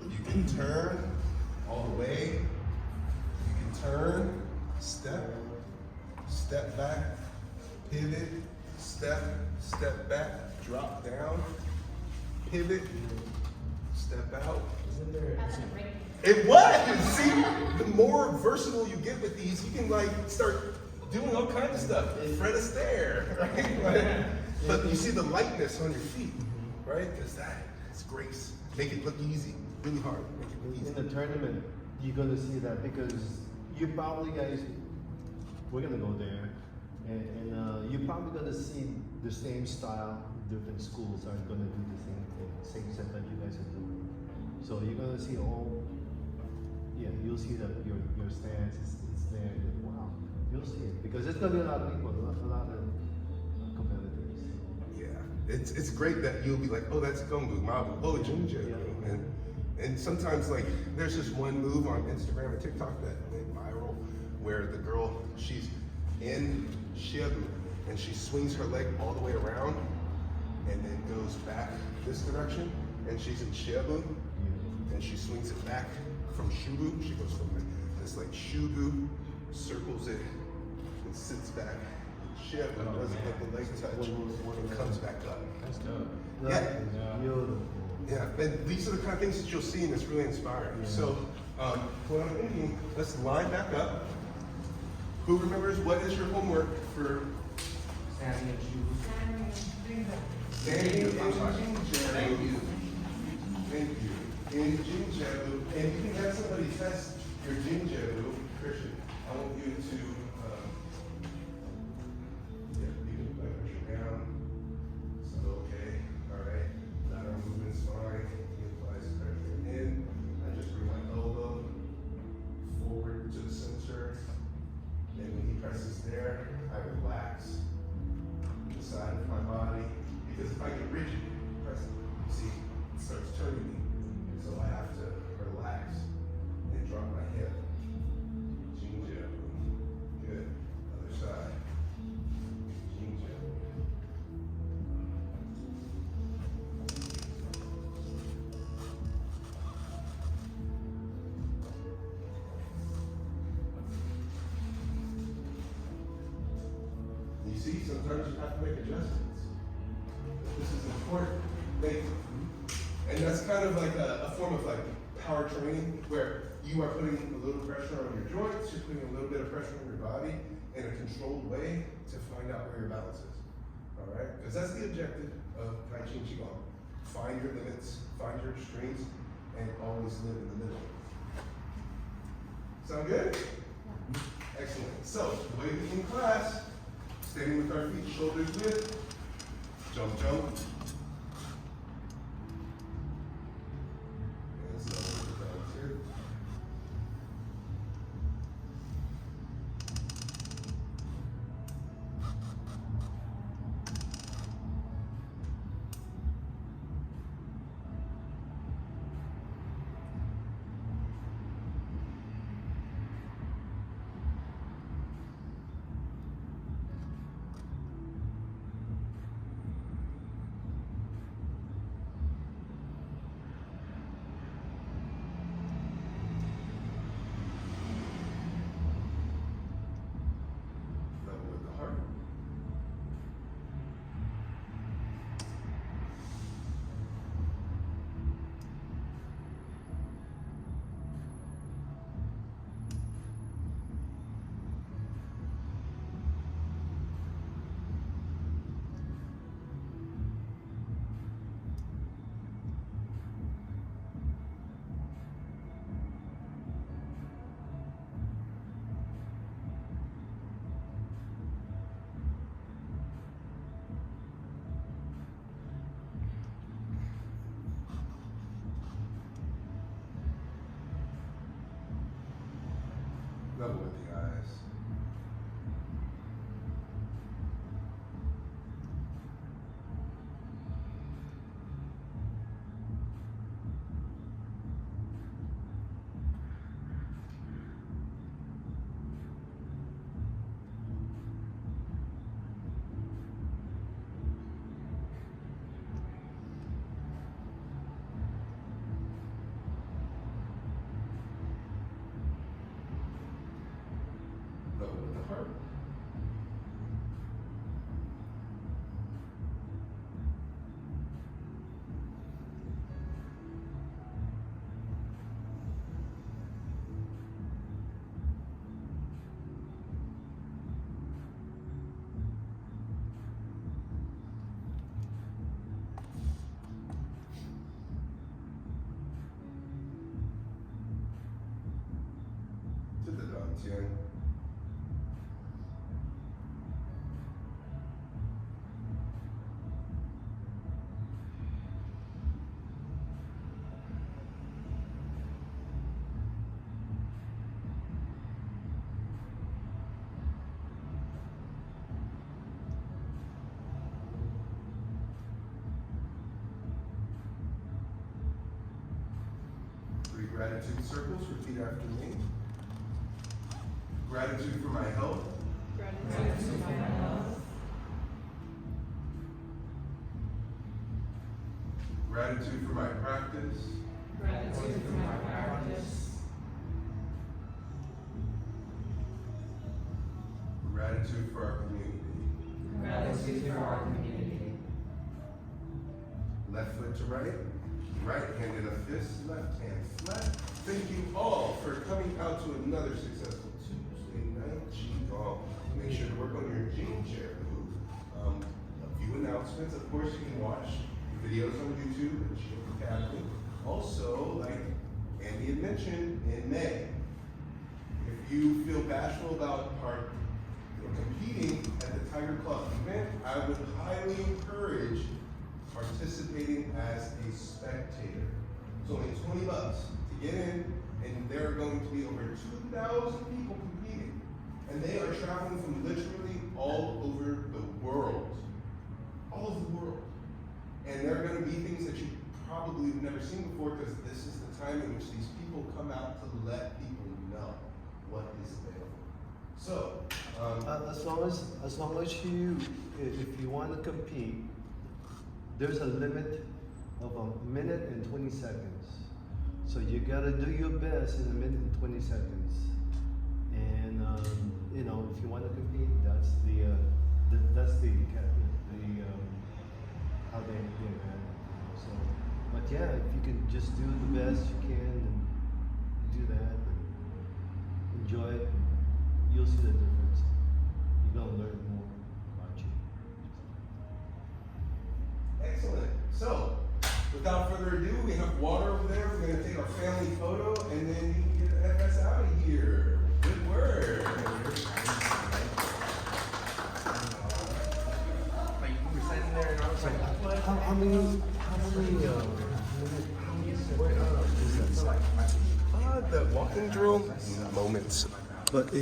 [SPEAKER 1] You can turn all the way. You can turn, step, step back, pivot, step, step back, drop down, pivot, step out.
[SPEAKER 4] Isn't there?
[SPEAKER 5] That's a break.
[SPEAKER 1] It was! See, the more versatile you get with these, you can like start doing all kinds of stuff. Fred Astaire, right? Like, but you see the lightness on your feet, right? Because that's grace. Make it look easy, really hard. Make it really
[SPEAKER 2] In
[SPEAKER 1] easy.
[SPEAKER 2] the tournament, you're gonna see that because you probably guys, we're gonna go there, and you're probably gonna see the same style. Different schools are gonna do the same thing, same set that you guys are doing. So you're gonna see all, yeah, you'll see that your stance is there. And wow, you'll see it because there's gonna be a lot of people, a lot of competitors.
[SPEAKER 1] Yeah, it's great that you'll be like, oh, that's Gombu, Mabu, oh, Jinja. And sometimes like there's this one move on Instagram and TikTok that went viral where the girl, she's in Shebu and she swings her leg all the way around and then goes back this direction and she's in Shebu and she swings it back from Shubu. She goes from this like Shubu, circles it and sits back. Shebu doesn't let the leg touch and comes back up.
[SPEAKER 4] That's dope.
[SPEAKER 1] Yeah.
[SPEAKER 2] Beautiful.
[SPEAKER 1] Yeah, and these are the kind of things that you'll see and it's really inspiring.
[SPEAKER 2] Yeah.
[SPEAKER 1] So, what I'm thinking, let's line back up. Who remembers what is your homework for
[SPEAKER 4] Sandy and Shubu.
[SPEAKER 1] Sandy and
[SPEAKER 4] I'm sorry.
[SPEAKER 1] Jinjabu?
[SPEAKER 4] Thank you.
[SPEAKER 1] Thank you. In Jinjabu, and you can have somebody test your Jinjabu. Christian, I want you to, yeah, you can put pressure down. So, okay, all right. Lateral movement's fine. He applies pressure in. I just bring my elbow forward to the center. And when he presses there, I relax the side of my body. Because if I get rigid, press it. You see, it starts turning me. So I have to relax and drop my hip. Jinjabu. see, sometimes you have to make adjustments. This is important. And that's kind of like a form of like power training where you are putting a little pressure on your joints, you're putting a little bit of pressure on your body in a controlled way to find out where your balance is. All right? Because that's the objective of Taiji Qigong. Find your limits, find your extremes, and always live in the middle. Sound good? Excellent. So, the way we in class, standing with our feet shoulders width, jump, jump. And so, balance here. Level with the heart. Level with the eyes. Level with the heart. To the dantian. Three gratitude circles, repeat after me. Gratitude for my health.
[SPEAKER 6] Gratitude for my health.
[SPEAKER 1] Gratitude for my practice.
[SPEAKER 6] Gratitude for my practice.
[SPEAKER 1] Gratitude for our community.
[SPEAKER 6] Gratitude for our community.
[SPEAKER 1] Left foot to right. Right hand in a fist, left hand flat. Thank you all for coming out to another successful Tuesday night Qigong. Make sure to work on your Jing chair move. A few announcements. Of course, you can watch videos on YouTube at Qigong Academy. Also, like Andy had mentioned, in May, if you feel bashful about competing at the Tiger Club event, I would highly encourage participating as a spectator. It's only $20 to get in, and there are going to be over 2,000 people competing. And they are traveling from literally all over the world. All over the world. And there are going to be things that you probably have never seen before, because this is the time in which these people come out to let people know what is available. So,
[SPEAKER 2] as long as you, if you want to compete, there's a limit of 1:20 seconds. So you gotta do your best in 1:20 seconds. And you know, if you want to compete, that's the that's the how they do it. So, but yeah, if you can just do the best you can and do that and enjoy it, you'll see the difference. You're gonna learn more about you.
[SPEAKER 1] Excellent. So, without further ado, we have water over there. We're going to take our family photo, and then you can get the F us out of here. Good work.
[SPEAKER 4] Like you were sitting there and I was like, what?
[SPEAKER 2] How many
[SPEAKER 1] The walking drill moments. But